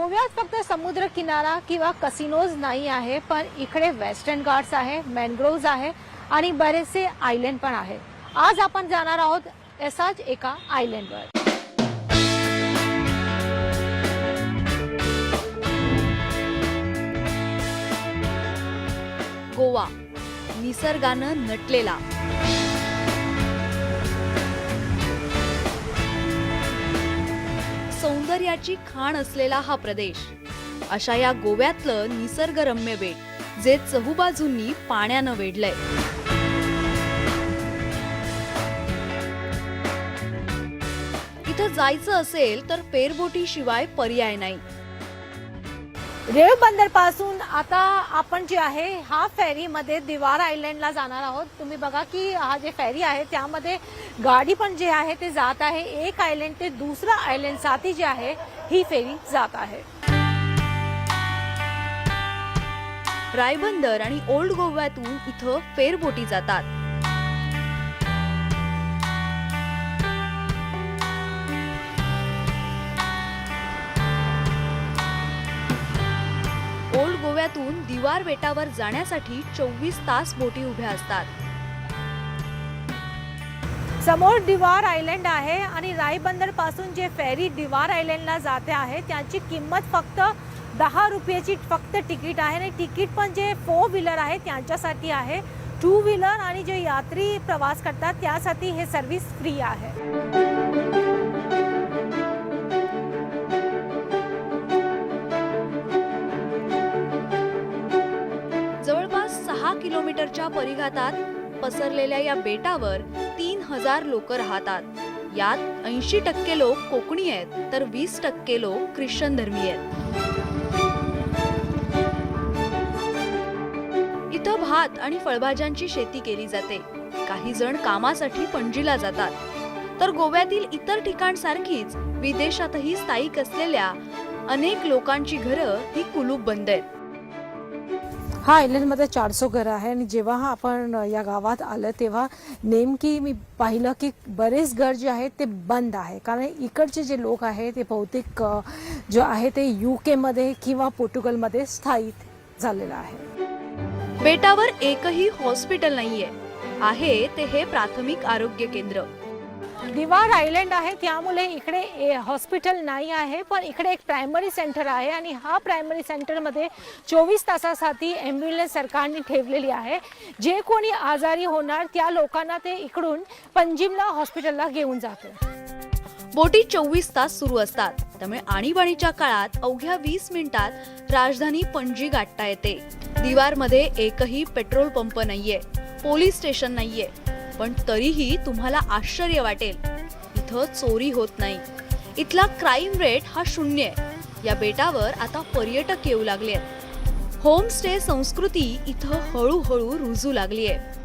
गोव्यात फक्त समुद्र किनारा किंवा कसिनोज नाही आहे, पण इकडे वेस्टर्न घाट्स आहे, मॅनग्रोव्ज आहे आणि बरेचसे आयलंड पण आहे। आज आपण जाणार आहोत असाच एका आयलंडवर। गोवा निसर्गानं नटलेला, सौंदर्याची खाण असलेला हा प्रदेश। अशा या गोव्यातलं निसर्गरम्य बेट जे चहूबाजूंनी पाण्यानं वेढलंय। इथं जायचं असेल तर फेरबोटीशिवाय पर्याय नाही। रेव बंदर पासून आता आपण जे आहे हा फेरी मध्ये दिवार आयलंडला जाणार आहोत। तुम्ही बघा की हा जे फेरी आहे त्यामध्ये गाडी पण जे आहे ते जात आहे, एक आयलंड ते दुसरा आयलंड साठी जे आहे ही फेरी जात आहे। रायबंदर आणि ओल्ड गोव्यातून इथं फेरबोटी जातात। ओल्ड गोव्यातून दिवार बेटावर जाण्यासाठी 24 तास बोटी उभ्या असतात। समोर दिवार आयलंड आहे आणि रायबंदर पासून जे फेरी दिवार आयलंडला जाते आहे त्याची किंमत फक्त 10 रुपयाची फक्त तिकीट आहे आणि तिकीट पण जे 4 व्हीलर आहे त्यांच्यासाठी आहे। 2 व्हीलर आणि जे यात्री प्रवास करतात त्यासाठी हे सर्व्हिस फ्री आहे। जवळपास 6 किलोमीटरच्या परिघातात पसरलेल्या या बेटावर 3000 लोक राहतात। यात 80% लोक कोकणी आहेत तर 20% लोक ख्रिश्चन धर्मीय आहेत। इथं भात आणि फळभाज्यांची शेती केली जाते। काही जण कामासाठी पणजीला जातात, तर गोव्यातील इतर ठिकाणसारखीच विदेशातही स्थायिक असलेल्या अनेक लोकांची घरं ही कुलूप बंद आहेत। हा आयलंड मध्ये 400 घर आहे आणि जेव्हा आपण या गावात आलं तेव्हा नेमकी मी पाहिलं की बरेच घर जे आहेत ते बंद आहे, कारण इकडचे जे लोक आहेत ते बहुतेक जो आहे ते UK मध्ये किंवा पोर्तुगल मध्ये स्थायिक झालेलं आहे। बेटावर एकही हॉस्पिटल नाहीये, आहे ते हे प्राथमिक आरोग्य केंद्र। दिवार आयलंड आहे त्यामुळे इकडे हॉस्पिटल नाही आहे, पण इकडे एक प्रायमरी सेंटर आहे आणि हा प्रायमरी सेंटर मध्ये 24 तासासाठी ॲम्ब्युलन्स सरकारने ठेवलेली आहे। जे कोणी आजारी होणार त्या लोकांना ते इकडून पंजिमला हॉस्पिटलला घेऊन जाते। बोटी 24 तास सुरू असतात, त्यामुळे आणीबाणीच्या काळात अवघ्या 20 मिनिटात राजधानी पणजी गाठता येते। दिवारमध्ये एकही पेट्रोल पंप नाहीये, पोलीस स्टेशन नाहीये, पण तरीही तुम्हाला आश्चर्य वाटेल, इथं चोरी होत नाही। इथला क्राईम रेट हा 0 आहे। या बेटावर आता पर्यटक येऊ लागले आहेत। होमस्टे संस्कृती इथं हळूहळू रुजू लागली आहे।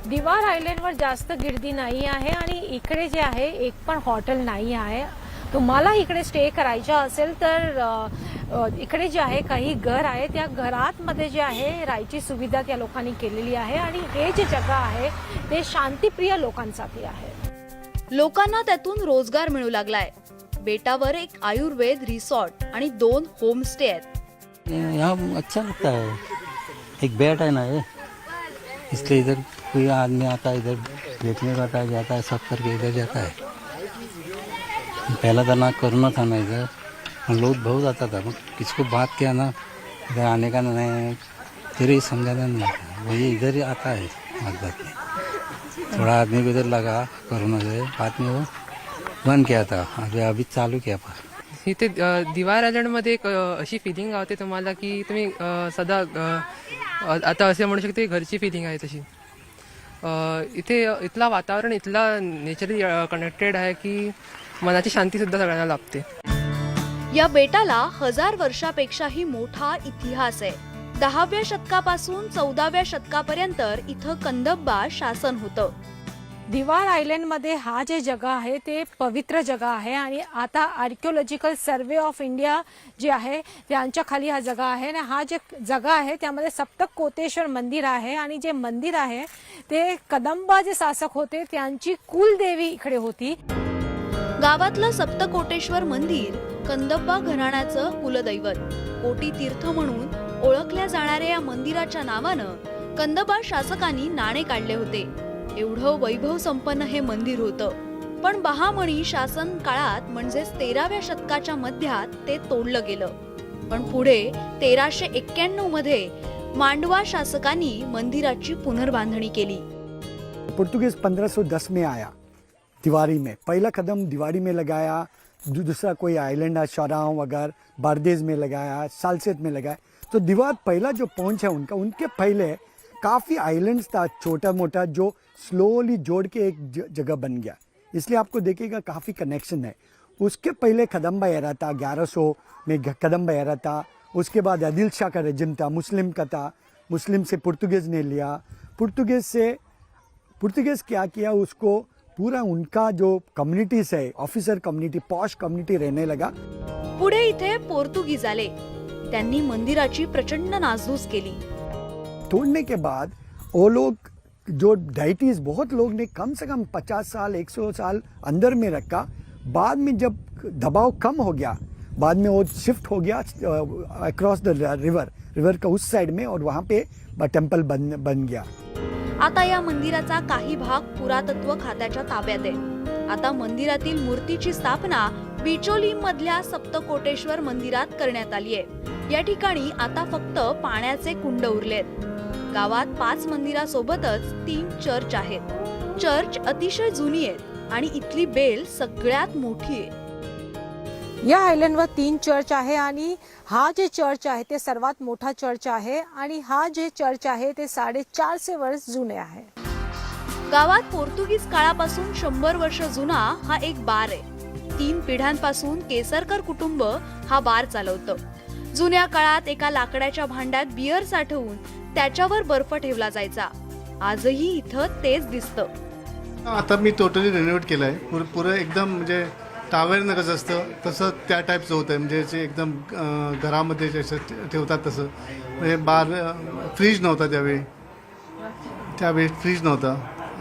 दिवार आयलंडवर जास्त गर्दी नाही आहे आणि इकडे जे आहे एक पण हॉटेल नाही आहे। तुम्हाला इकडे स्टे करायचा असेल तर इकडे जे आहे काही घर आहे, त्या घरात मध्ये जे आहे राहायची सुविधा त्या लोकांनी केलेली आहे आणि हे जे जगा आहे ते शांतिप्रिय लोकांसाठी आहे। लोकांना त्यातून रोजगार मिळू लागलाय। बेटावर एक आयुर्वेद रिसॉर्ट आणि 2 होमस्टे आहेत। यहाँ अच्छा लगता है, एक बेड है ना ये, इसलिए इधर कोई आदमी आता है, इधर देखने को आता है, जाता है, सब करके इधर जाता है। पहला तो ना कोरोना था ना इधर, लोग बहुत आता था, किसको बात किया ना इधर आने का नहीं, फिर ही समझाना नहीं आता, वही इधर ही आता है। थोड़ा आदमी भी इधर लगा कोरोना से, बाद में वो बंद किया था, अभी चालू किया। पर इथे दिवार आयलंडमध्ये एक अशी फिलिंग आवते तुम्हाला की तुम्ही सदा आता असे म्हणू शकते घरची फिलिंग आहे तशी। इथे इथला वातावरण इथला नेचरली कनेक्टेड आहे की मनाची शांती सुद्धा सगळ्यांना लाभते। या बेटाला 1000 वर्षापेक्षाही मोठा इतिहास आहे। 10व्या शतकापासून 14व्या शतकापर्यंत इथं कंदब्बा शासन होतं। दिवार आयलंड मध्ये हा जे जगा आहे ते पवित्र जगा आहे आणि आता आर्किओलॉजिकल सर्वे ऑफ इंडिया जे आहे त्यांच्या खाली हा जगा आहे आणि हा जे जगा आहे त्यामध्ये सप्तकोटेश्वर मंदिर आहे आणि जे मंदिर आहे ते कदंबा जे शासक होते त्यांची कुलदेवी इकडे होती। गावातलं सप्तकोटेश्वर मंदिर कंदप्पा घराण्याचं कुलदैवत कोटी तीर्थ म्हणून ओळखल्या जाणाऱ्या या मंदिराच्या नावानं कंदप्पा शासकांनी नाणे काढले होते. एवढं वैभव संपन्न हे मंदिर होतं. पण बहामणी शासन काळात म्हणजेच 13व्या शतकाच्या मध्यात ते तोडलं गेलं. पण पुढे 1391 मध्ये मांडवा शासकांनी मंदिराची पुनर्बांधणी केली. पुर्तगाल 1510 में आया दिवारी में, पहला कदम दिवारी में लगाया, दूसरा कोई आइलैंड है शौराव वगैरह बारदेज में लगाया, सालसेत में लगाया. तो दीवार पहला जो पहुंच है उनका, उनके पहले काफ़ी आइलैंड्स था छोटा मोटा जो स्लोली जोड़ के एक जगह बन गया. इसलिए आपको देखिएगा काफ़ी कनेक्शन है. उसके पहले कदम्बा एरा था, 1100 में कदम्बा एरा था. उसके बाद आदिल शाह का रेजिम था, मुस्लिम का था. मुस्लिम से पुर्तगीज़ ने लिया. पुर्तगीज़ क्या किया, उसको पूरा उनका जो कम्युनिटीज है, ऑफिसर कम्युनिटी, पॉश कम्युनिटी रहने लगा. पुढे इथे पोर्तुगीज आले. त्यांनी मंदिराची प्रचंड नासधूस केली. तोड़ने के बाद वो लोग जो डाइटीज बहुत लोग ने कम से कम 50 साल 100 साल अंदर में रखा. बाद में जब दबाव कम हो गया, बाद में वो शिफ्ट हो गया अक्रॉस द रिवर का उस साइड में, और वहाँ पे टेम्पल बन गया. आता या मंदिराचा काही भाग पुरातत्व खात्याच्या ताब्यात आहे. आता मंदिरातील मूर्तीची स्थापना बिचोली मधल्या सप्तकोटेश्वर मंदिरात करण्यात आली आहे. या ठिकाणी आता फक्त पाण्याचे कुंड उरलेत. गावात 5 मंदिरासोबतच 3 चर्च आहेत. चर्च अतिशय जुनी आहेत आणि इथली बेल सगळ्यात मोठी आहे. या आयलंडवर 3 चर्च आहे आणि हा जे चर्च आहे ते सर्वात मोठा चर्च आहे आणि हा जे चर्च आहे ते 450 वर्ष जुने आहे. गावात पोर्तुगीज काळापासून 100 वर्ष जुना हा एक बार आहे. 3 पिढ्यांपासून केसरकर कुटुंब हा बार चालवतं. जुन्या काळात एका लाकडाच्या भांड्यात बियर साठवून त्याच्यावर बर्फ ठेवला जायचा. आजही इथं तेच दिसतं. आता मी टोटली रिनोव्हेट केलं आहे. पुरं एकदम म्हणजे टावेरनं कसं असतं तसं त्या टाईपचं होतं आहे. म्हणजे जे एकदम घरामध्ये जसं ठेवतात तसं. म्हणजे बार फ्रीज नव्हता त्यावेळी फ्रीज नव्हता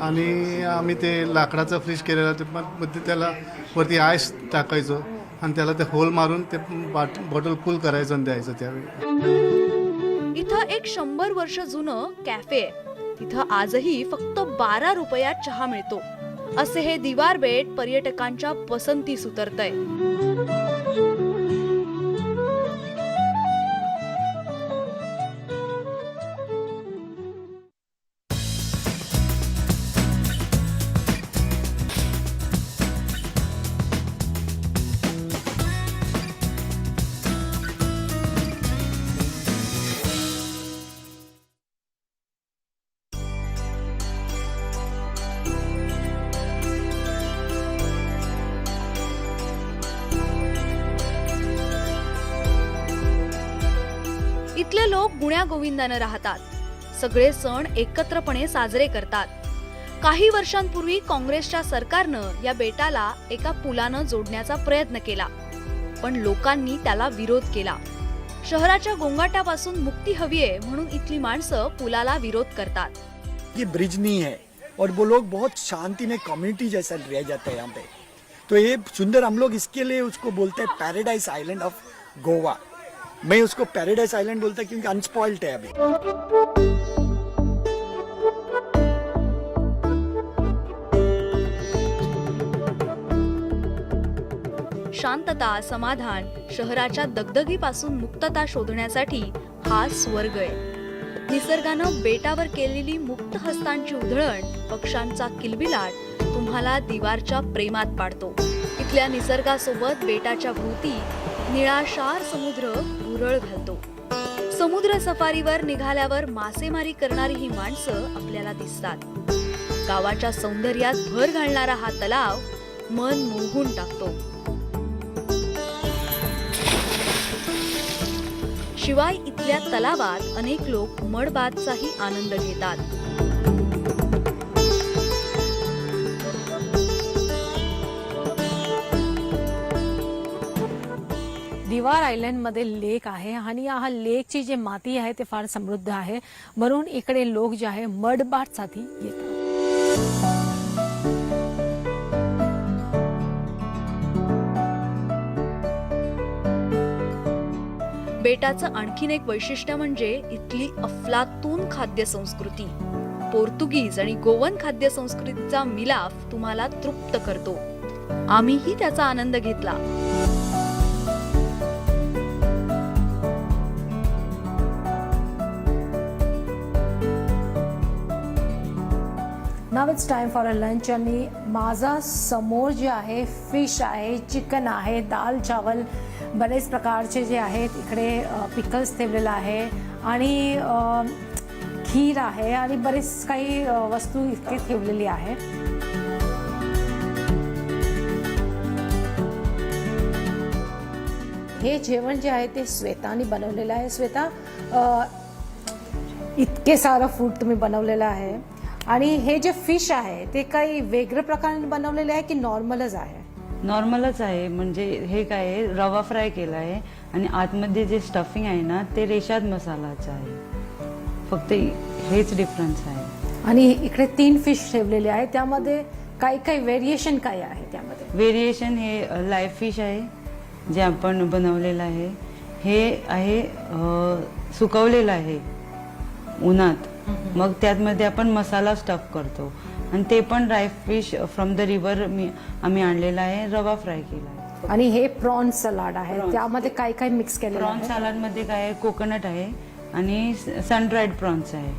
आणि आम्ही ते लाकडाचा फ्रीज केलेला. ते मग त्याला वरती आईस टाकायचो आणि त्याला ते होल मारून ते बॉटल कूल करायचं आणि द्यायचं त्यावेळी. इथं एक 100 वर्ष जुनं कॅफे आहे. तिथं आजही फक्त 12 रुपयात चहा मिळतो. असे हे दिवार बेट पर्यटकांच्या पसंतीस उतरतंय. इथले लोक गुण्यागोविंदानं राहतात. सगळे सण एकत्रपणे साजरे करतात. काही वर्षांपूर्वी काँग्रेसच्या सरकारनं या बेटाला एका पुलानं जोडण्याचा प्रयत्न केला, पण लोकांनी त्याला विरोध केला. शहराच्या गोंगाटापासून मुक्ती हवी आहे म्हणून इथली माणसं पुलाला विरोध करतात. ये ब्रिज नहीं है और वो लोग बहुत शांति में कम्युनिटी जैसा रह जाते हैं यहाँ पे. तो ये सुंदर, हम लोग इसके लिए उसको बोलते हैं पैराडाइज आइलैंड ऑफ गोवा. मैं उसको पैराडाइज आइलैंड बोलता हूँ क्योंकि अनस्पॉइल्ड है अभी. शांतता, समाधान, शहराच्या दगदगीपासून मुक्तता शोधण्यासाठी हा स्वर्ग आहे. निसर्गानं बेटावर केलेली मुक्त हस्तांची उधळण, पक्ष्यांचा किलबिलाट तुम्हाला दिवारच्या प्रेमात पाडतो. इथल्या निसर्गासोबत बेटाच्या भोवती निळाशार समुद्र भुरळ घालतो. समुद्र सफारीवर निघाल्यावर मासेमारी करणारी ही माणसं आपल्याला दिसतात. गावाच्या सौंदर्यात भर घालणारा हा तलाव मन मोहून टाकतो. शिवाय इथल्या तलावात अनेक लोक मडबाथचाही आनंद घेतात. दिवार आयलंडमध्ये लेक आहे आणि हा लेकची जी माती आहे ते फार समृद्ध आहे, म्हणून इकडे लोक जे आहे मडबाथसाठी येतात. बेटाचं आणखीन एक वैशिष्ट्य म्हणजे इथली अफलातून खाद्य संस्कृती. पोर्तुगीज आणि गोवन खाद्य संस्कृतीचा मिलाफ तुम्हाला तृप्त करतो. आम्हीही त्याचा आनंद घेतला. नाव it's time for a lunch आणि माझा समोर जे आहे फिश आहे, चिकन आहे, दाल चावल, बरेच प्रकारचे जे आहेत इकडे पिकल्स ठेवलेलं आहे आणि खीर आहे आणि बरेच काही वस्तू इथे ठेवलेली आहे. हे जेवण जे आहे ते श्वेताने बनवलेलं आहे. श्वेता, इतके सारं फूड तुम्ही बनवलेलं आहे आणि हे जे फिश आहे ते काही वेगळ्या प्रकारे बनवलेले आहे की नॉर्मलच आहे? नॉर्मलच आहे. म्हणजे हे काय आहे, रवा फ्राय केला आहे आणि आतमध्ये जे स्टफिंग आहे ना ते रेशाद मसालाचं आहे. फक्त हेच डिफरन्स आहे. आणि इकडे 3 फिश ठेवलेले आहे, त्यामध्ये काही व्हेरिएशन काय आहे त्यामध्ये? व्हेरिएशन हे लाईव्ह फिश आहे जे आपण बनवलेलं आहे. हे आहे सुकवलेलं आहे उन्हात. मग त्यामध्ये आपण मसाला स्टफ करतो आणि ते पण dry fish from the river आम्ही आणलेला आहे, रवा फ्राय केला आहे. आणि हे प्रॉन्स सलाड आहे, त्यामध्ये काय मिक्स केलेलं प्रॉन्स आहे? सलाड मध्ये काय आहे, कोकोनट आहे आणि सन ड्राईड प्रॉन्स आहे.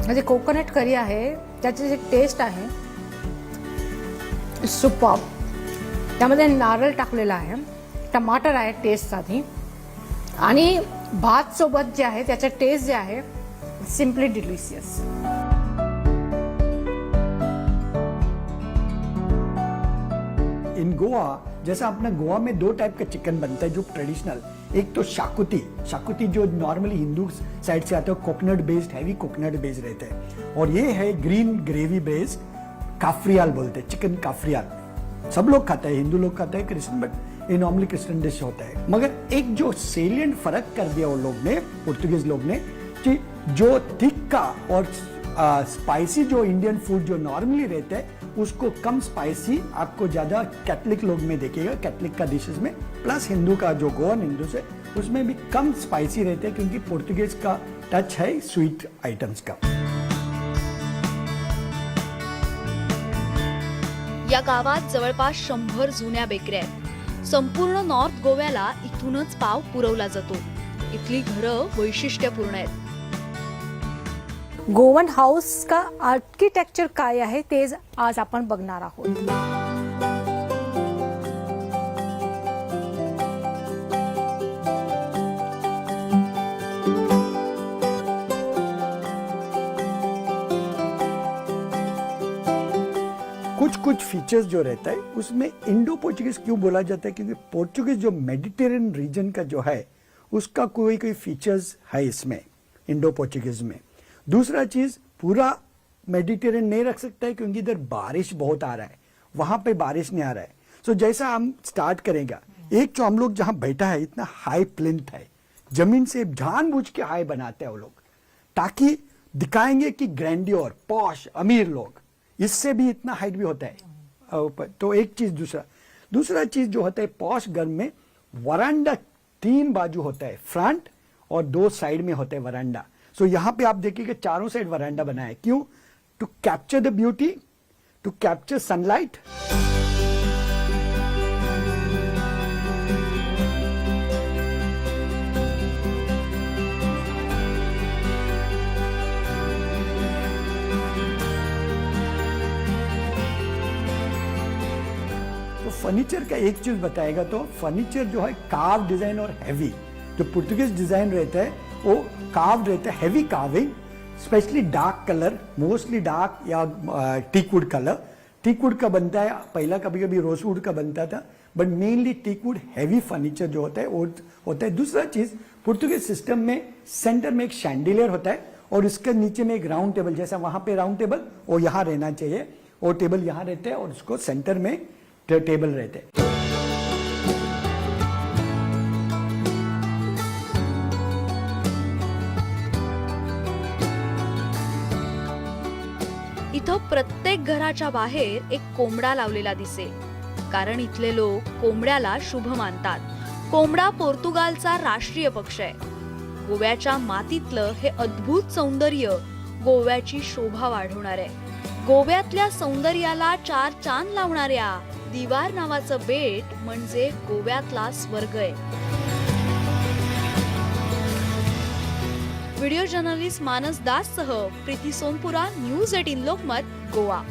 म्हणजे कोकोनट करी आहे, त्याची जी टेस्ट आहे सुपर्ब. त्यामध्ये नारळ टाकलेला आहे, टमाटर आहे टेस्टसाठी आणि भात सोबत जे आहे त्याचा टेस्ट जे आहे सिम्पली डिलिशियस. इन गोवा, जैसा अपना गोवा में 2 टाइप का चिकन बनता है जो ट्रेडिशनल, एक तो शाकुती जो नॉर्मली हिंदू साइड से आता है, coconut based, heavy coconut based रहता है. और ये है ग्रीन ग्रेवी बेस्ड, काफ्रियाल बोलते हैं, चिकन काफ्रियाल. सब लोग खाते हैं, हिंदू लोग खाते हैं, क्रिश्चियन, बट ये नॉर्मली क्रिश्चियन डिश होता है. मगर एक जो सेलियंट फर्क कर दिया वो लोग ने, पोर्तुगीज लोग ने, कि जो तिक्का और स्पाइसी जो इंडियन फूड जो नॉर्मली रहते हैं उसको कम स्पाइसी आपको ज्यादा कैथलिक लोग में देखिएगा, कैथलिक का डिशेस में, प्लस हिंदू का जो गोवन हिंदू से उसमें भी कम स्पाइसी रहते हैं क्योंकि पोर्तुगीज का टच है स्वीट आइटम्स का. या गावात जवळपास 100 जुन्या बेकऱ्या आहेत. संपूर्ण नॉर्थ गोव्याला इथूनच पाव पुरवला जातो. इथली घरं वैशिष्ट्यपूर्ण आहेत. गोवन हाऊस का आर्किटेक्चर काय आहे ते आज आपण बघणार आहोत. कुछ फीचर्स जो रहता है उसमें इंडो पोर्चुगीज क्यों बोला जाता है, क्योंकि पोर्चुगीज जो मेडिटेरियन रीजन का जो है उसका कोई फीचर्स है इसमें इंडो पोर्चुगीज में. दूसरा चीज, पूरा मेडिटेरियन नहीं रख सकता है क्योंकि इधर बारिश बहुत आ रहा है, वहां पे बारिश नहीं आ रहा है. सो जैसा हम स्टार्ट करेगा, एक जो हम लोग जहां बैठा है इतना हाई प्लिंथ है, जमीन से जानबूझ के हाई बनाते हैं वो लोग ताकि दिखाएंगे कि ग्रैंडियोर, पॉश, अमीर लोग, इससे भी इतना हाइट भी होता है. तो एक चीज. दूसरा चीज जो होता है पॉश घर में वरांडा 3 बाजू होता है, फ्रंट और 2 साइड में होता है वरांडा. सो यहाँ पे आप देखिएगा चारों साइड वरांडा बना है. क्यों? To capture the beauty, to capture sunlight. तो फर्नीचर का एक चीज बताएगा तो फर्नीचर जो है कार्व डिजाइन और हैवी, जो पुर्तगालीज डिजाइन रहता है वो कार्व रहता है, heavy carving, specially dark colour, mostly dark या टीकवुड कलर. टीकवुड का बनता है, पहला कभी कभी रोजवुड का बनता था, but mainly teakwood heavy furniture जो होता है वो होता है. दूसरा चीज, पुर्तगालीज सिस्टम में सेंटर में एक शैंडिलियर होता है और इसके नीचे में एक राउंड टेबल, जैसा वहां पे राउंड टेबल वो यहाँ रहना चाहिए, वो टेबल यहाँ रहता है और उसको सेंटर में टेबल रहते हैं. इथं प्रत्येक घराच्या बाहेर एक कोंबडा लावलेला दिसेल, कारण इथले लोक कोंबड्याला शुभ मानतात. कोंबडा पोर्तुगालचा राष्ट्रीय पक्ष आहे. गोव्याच्या मातीतलं हे अद्भुत सौंदर्य गोव्याची शोभा वाढवणार आहे. गोव्यातल्या सौंदर्याला 4 चांद लावणाऱ्या दिवार नावाचं बेट म्हणजे गोव्यातला स्वर्ग आहे. व्हिडिओ जर्नलिस्ट मानस दाससह प्रीती सोनपुरा, न्यूज 18 लोकमत, गोवा.